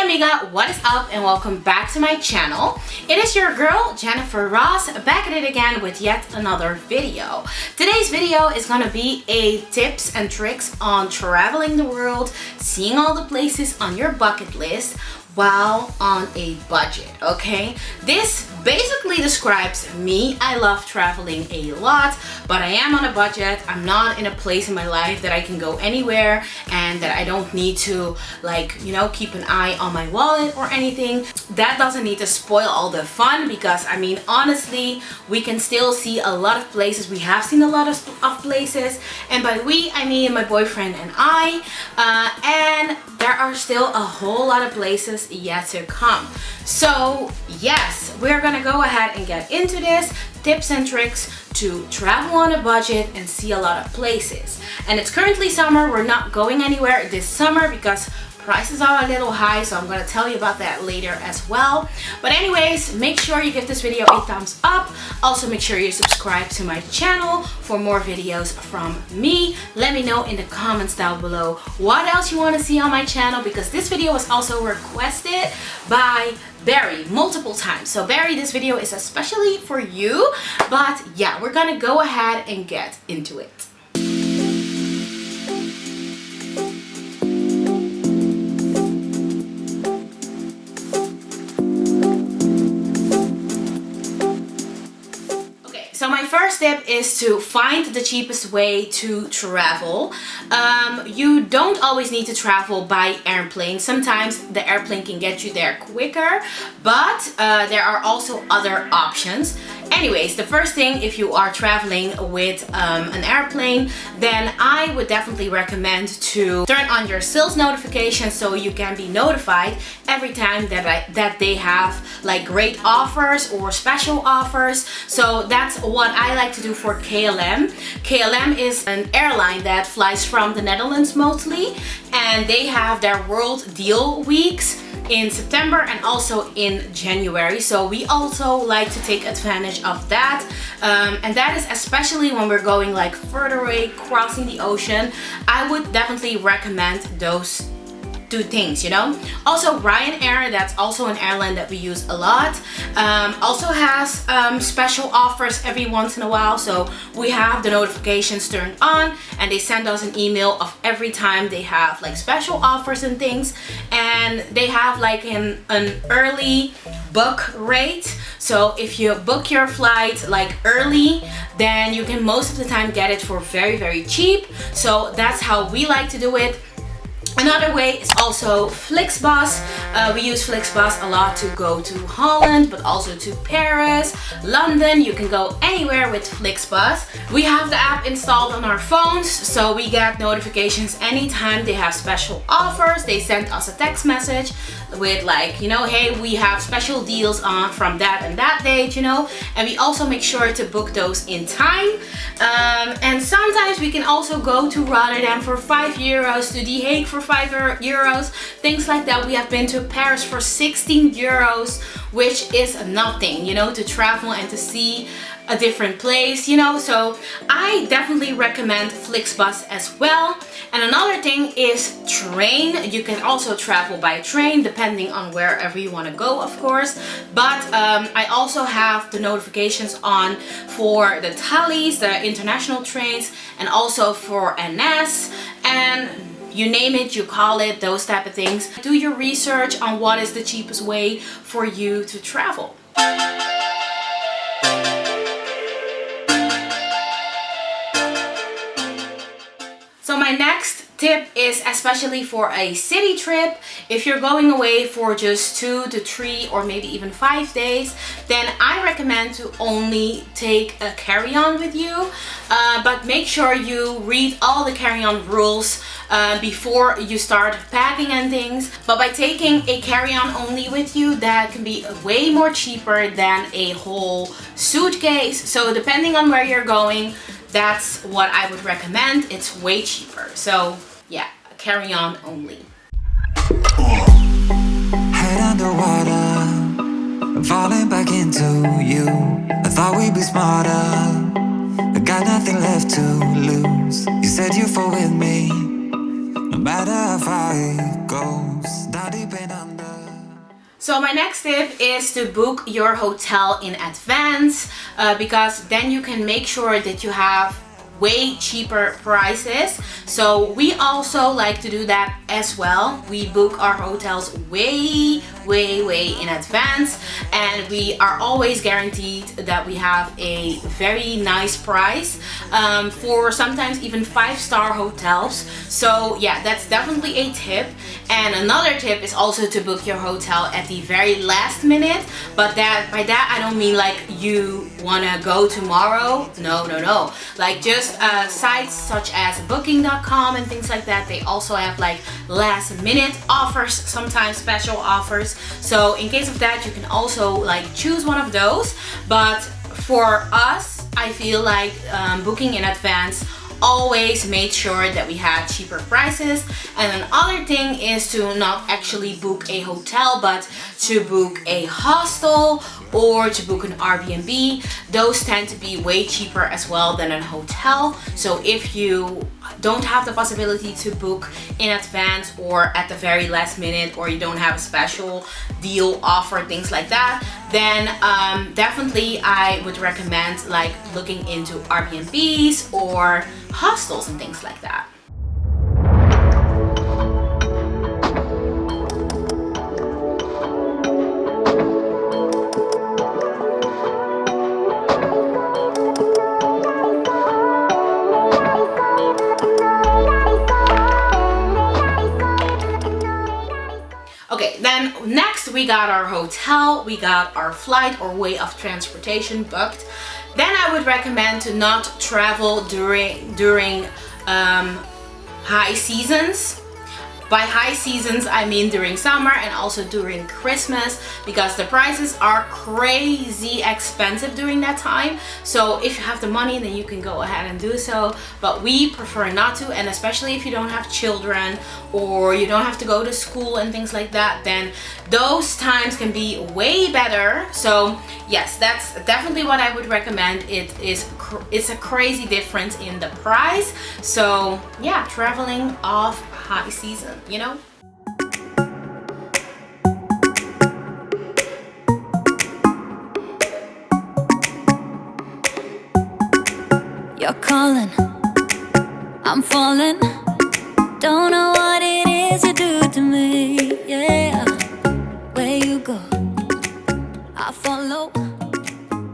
amiga, what is up and welcome back to my channel. It is your girl Jennyfer Ross back at it again with yet another video. Today's video is gonna be a tips and tricks on traveling the world, seeing all the places on your bucket list while on a budget, okay? This basically describes me. I love traveling a lot, but I am on a budget. I'm not in a place in my life that I can go anywhere and that I don't need to, like, you know, keep an eye on my wallet or anything. That doesn't need to spoil all the fun because, I mean, honestly, we can still see a lot of places. We have seen a lot of places, and by we, I mean my boyfriend and I, and there are still a whole lot of places yet to come. So yes, we're gonna go ahead and get into this tips and tricks to travel on a budget and see a lot of places. And it's currently summer. We're not going anywhere this summer because prices are a little high, so I'm going to tell you about that later as well. But anyways, make sure you give this video a thumbs up. Also make sure you subscribe to my channel for more videos from me. Let me know in the comments down below what else you want to see on my channel, because this video was also requested by Barry multiple times. So Barry, this video is especially for you. But yeah, we're gonna go ahead and get into it. So my first tip is to find the cheapest way to travel. You don't always need to travel by airplane. Sometimes the airplane can get you there quicker, but there are also other options. Anyways, the first thing, if you are traveling with an airplane, then I would definitely recommend to turn on your sales notifications so you can be notified every time that they have like great offers or special offers. So that's what I like to do for KLM. KLM is an airline that flies from the Netherlands mostly, and they have their World Deal Weeks in September and also in January. So we also like to take advantage of that, and that is especially when we're going like further away, crossing the ocean. I would definitely recommend those two things, you know. Also Ryanair, that's also an airline that we use a lot, also has special offers every once in a while. So we have the notifications turned on and they send us an email of every time they have like special offers and things, and they have like an early book rate. So if you book your flight like early, then you can most of the time get it for very cheap. So that's how we like to do it. Another way is also Flixbus. We use Flixbus a lot to go to Holland, but also to Paris, London. You can go anywhere with Flixbus. We have the app installed on our phones, so we get notifications anytime they have special offers. They send us a text message with like, you know, hey, we have special deals on from that and that date, you know. And we also make sure to book those in time. And sometimes we can also go to Rotterdam for €5, to The Hague for €5, things like that. We have been to Paris for €16, which is nothing, you know, to travel and to see a different place, you know. So I definitely recommend Flixbus as well. And another thing is train. You can also travel by train depending on wherever you want to go, of course. But I also have the notifications on for the Thalys, the international trains, and also for NS, and you name it, you call it, those type of things. Do your research on what is the cheapest way for you to travel. So my next tip is especially for a city trip. If you're going away for just 2 to 3 or maybe even 5 days, then I recommend to only take a carry-on with you, but make sure you read all the carry-on rules before you start packing and things. But by taking a carry-on only with you, that can be way more cheaper than a whole suitcase. So depending on where you're going, that's what I would recommend. It's way cheaper. So yeah, carry on only. Head underwater, falling back into you. I thought we'd be smarter, I got nothing left to lose. You said you fall with me, no matter how far it goes. Down deep and under. So my next tip is to book your hotel in advance because then you can make sure that you have way cheaper prices. So we also like to do that as well. We book our hotels way in advance, and we are always guaranteed that we have a very nice price for sometimes even 5-star hotels. So yeah, that's definitely a tip. And another tip is also to book your hotel at the very last minute, but by that I don't mean like you wanna go tomorrow. No. Like just sites such as booking.com and things like that, they also have like last minute offers, sometimes special offers. So in case of that, you can also like choose one of those. But for us, I feel like booking in advance always made sure that we had cheaper prices. And another thing is to not actually book a hotel, but to book a hostel or to book an Airbnb. Those tend to be way cheaper as well than a hotel. So if you don't have the possibility to book in advance or at the very last minute, or you don't have a special deal offer, things like that, then definitely I would recommend like looking into Airbnbs or hostels and things like that. Okay, then next we got our hotel, we got our flight or way of transportation booked. Then I would recommend to not travel during high seasons. By high seasons, I mean during summer and also during Christmas, because the prices are crazy expensive during that time. So if you have the money, then you can go ahead and do so. But we prefer not to, and especially if you don't have children or you don't have to go to school and things like that, then those times can be way better. So yes, that's definitely what I would recommend. It's a crazy difference in the price. So yeah, traveling off high season, you know? You're calling, I'm falling. Don't know what it is you do to me, yeah. Where you go, I follow.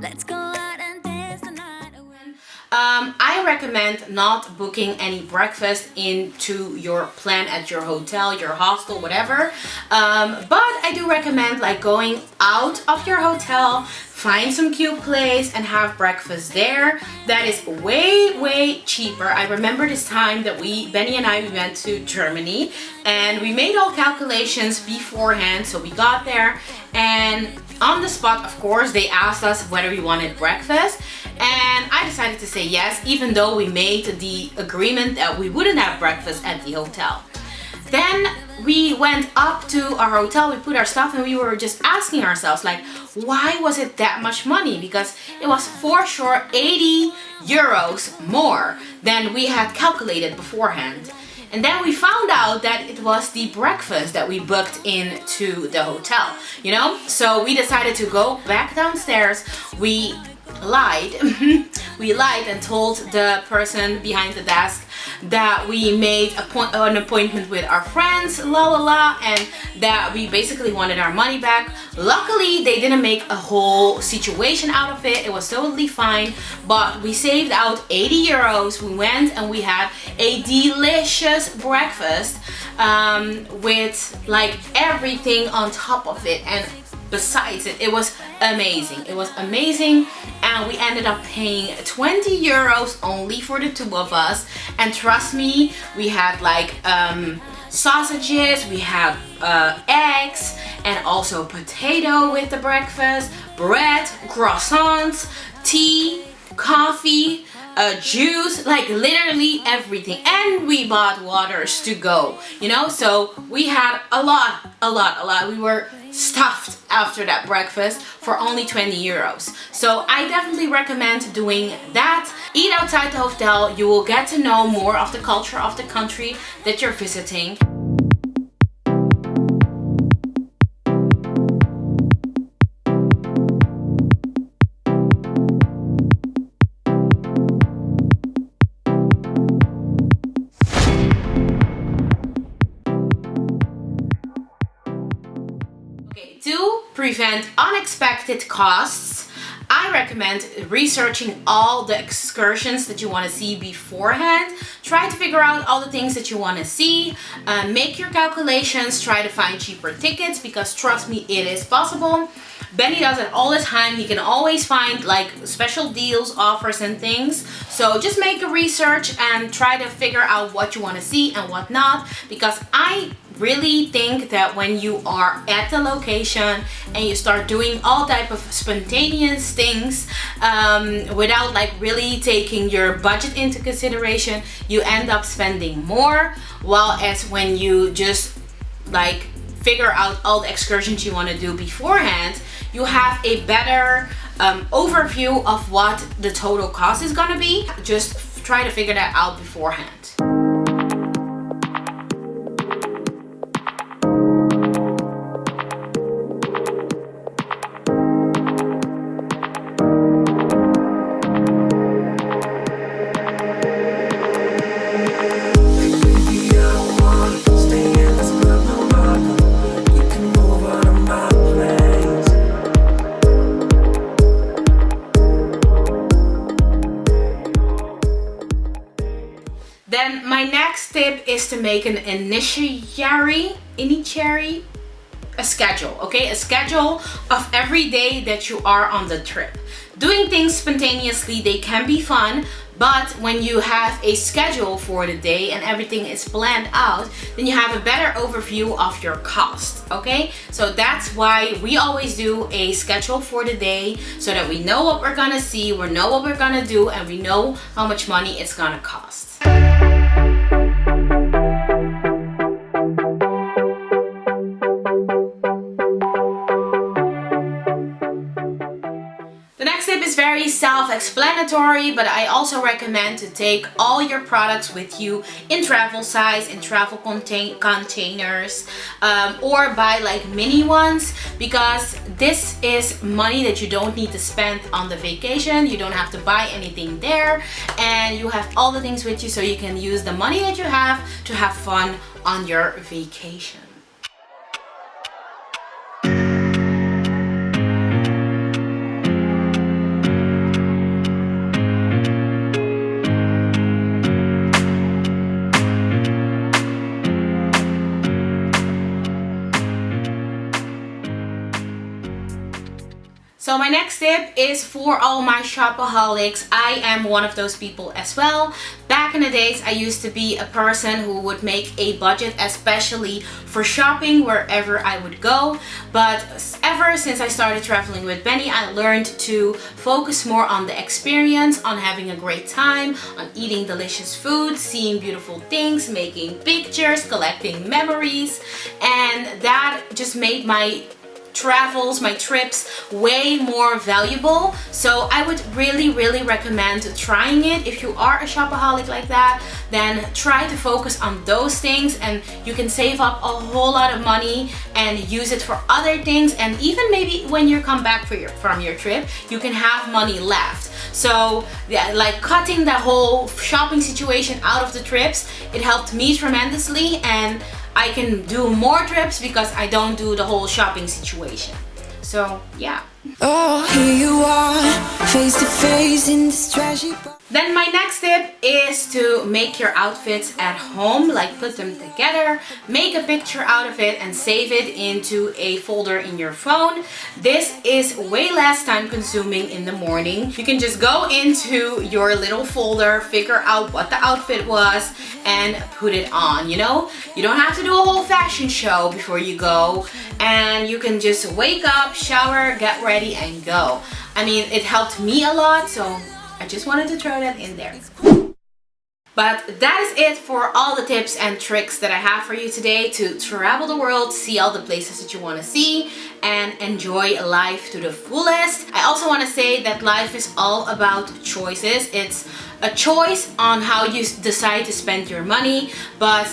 Let's go out and dance the night away. I recommend not booking any breakfast into your plan at your hotel, your hostel, whatever. But I do recommend like going out of your hotel, find some cute place and have breakfast there. That is way cheaper. I remember this time that Benny and I went to Germany, and we made all calculations beforehand. So we got there, and on the spot, of course, they asked us whether we wanted breakfast, and I decided to say yes, even though we made the agreement that we wouldn't have breakfast at the hotel. Then we went up to our hotel, we put our stuff, and we were just asking ourselves like, why was it that much money? Because it was for sure 80 euros more than we had calculated beforehand. And then we found out that it was the breakfast that we booked into the hotel, you know? So we decided to go back downstairs. We lied. We lied and told the person behind the desk that we made an appointment with our friends, and that we basically wanted our money back. Luckily, they didn't make a whole situation out of it. It was totally fine, but we saved out 80 euros. We went and we had a delicious breakfast with like everything on top of it, and besides it, it was amazing. It was amazing, and we ended up paying 20 euros only for the two of us. And trust me, we had like sausages, we had eggs, and also potato with the breakfast, bread, croissants, tea, coffee, juice, like literally everything. And we bought waters to go, you know, so we had a lot. We were stuffed after that breakfast for only 20 euros. So I definitely recommend doing that. Eat outside the hotel. You will get to know more of the culture of the country that you're visiting. Okay, to prevent unexpected costs, I recommend researching all the excursions that you want to see beforehand. Try to figure out all the things that you want to see. Make your calculations. Try to find cheaper tickets because trust me, it is possible. Benny does it all the time. He can always find like special deals, offers and things. So just make a research and try to figure out what you want to see and what not, because I really think that when you are at the location and you start doing all type of spontaneous things without like really taking your budget into consideration, you end up spending more, while as when you just like figure out all the excursions you want to do beforehand, you have a better overview of what the total cost is gonna be. Just try to figure that out beforehand. Then my next tip is to make an a schedule, okay? A schedule of every day that you are on the trip. Doing things spontaneously, they can be fun, but when you have a schedule for the day and everything is planned out, then you have a better overview of your cost, okay? So that's why we always do a schedule for the day so that we know what we're gonna see, we know what we're gonna do, and we know how much money it's gonna cost. Very self-explanatory, but I also recommend to take all your products with you in travel size, in travel containers, or buy like mini ones, because this is money that you don't need to spend on the vacation. You don't have to buy anything there, and you have all the things with you, so you can use the money that you have to have fun on your vacation. So my next tip is for all my shopaholics. I am one of those people as well. Back in the days, I used to be a person who would make a budget, especially for shopping wherever I would go. But ever since I started traveling with Benny, I learned to focus more on the experience, on having a great time, on eating delicious food, seeing beautiful things, making pictures, collecting memories. And that just made my travels, my trips, way more valuable. So I would really recommend trying it. If you are a shopaholic like that, then try to focus on those things, and you can save up a whole lot of money and use it for other things. And even maybe when you come back from your trip, you can have money left. So yeah, like cutting the whole shopping situation out of the trips, it helped me tremendously, and I can do more trips because I don't do the whole shopping situation. So yeah. Oh, here you are, face to face in this trashy. Then my next tip is to make your outfits at home, like put them together, make a picture out of it and save it into a folder in your phone. This is way less time consuming in the morning. You can just go into your little folder, figure out what the outfit was and put it on, you know? You don't have to do a whole fashion show before you go, and you can just wake up, shower, get ready and go. I mean, it helped me a lot, so I just wanted to throw that in there. But that is it for all the tips and tricks that I have for you today to travel the world, see all the places that you want to see, and enjoy life to the fullest. I also want to say that life is all about choices. It's a choice on how you decide to spend your money, but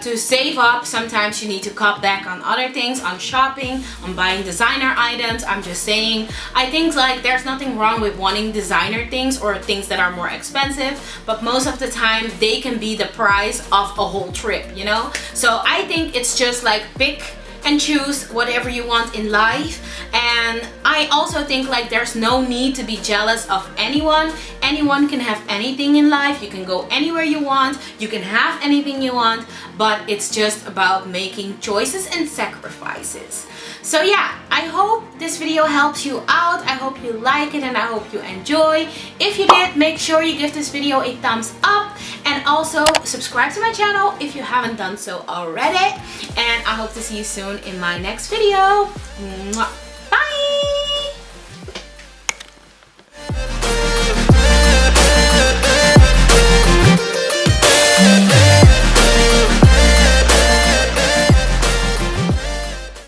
to save up, sometimes you need to cut back on other things, on shopping, on buying designer items. I'm just saying, I think like there's nothing wrong with wanting designer things or things that are more expensive, but most of the time they can be the price of a whole trip, you know? So I think it's just like pick and choose whatever you want in life. And I also think like there's no need to be jealous of anyone. Anyone can have anything in life. You can go anywhere you want. You can have anything you want, but it's just about making choices and sacrifices. So yeah, I hope this video helps you out. I hope you like it and I hope you enjoy. If you did, make sure you give this video a thumbs up and also subscribe to my channel if you haven't done so already. And I hope to see you soon in my next video. Mwah.